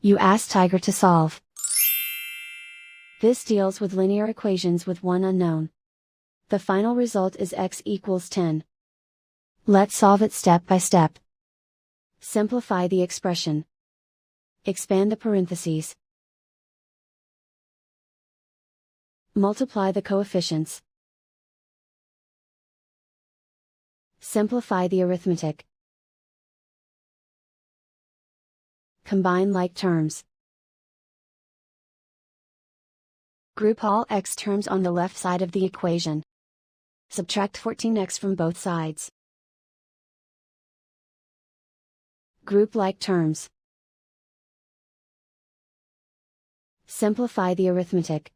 You ask Tiger to solve. This deals with linear equations with one unknown. The final result is x equals 10. Let's solve it step by step. Simplify the expression. Expand the parentheses. Multiply the coefficients. Simplify the arithmetic. Combine like terms. Group all x terms on the left side of the equation. Subtract 14x from both sides. Group like terms. Simplify the arithmetic.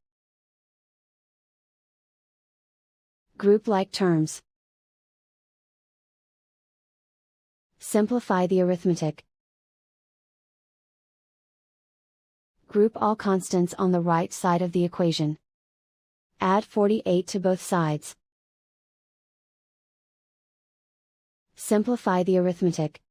Group like terms. Simplify the arithmetic. Group all constants on the right side of the equation. Add 48 to both sides. Simplify the arithmetic.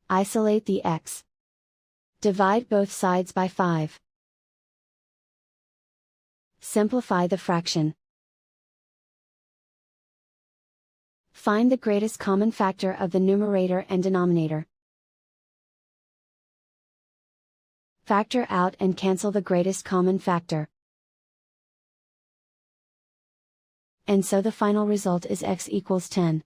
Isolate the x. Divide both sides by 5. Simplify the fraction. Find the greatest common factor of the numerator and denominator. Factor out and cancel the greatest common factor. And so the final result is x equals 10.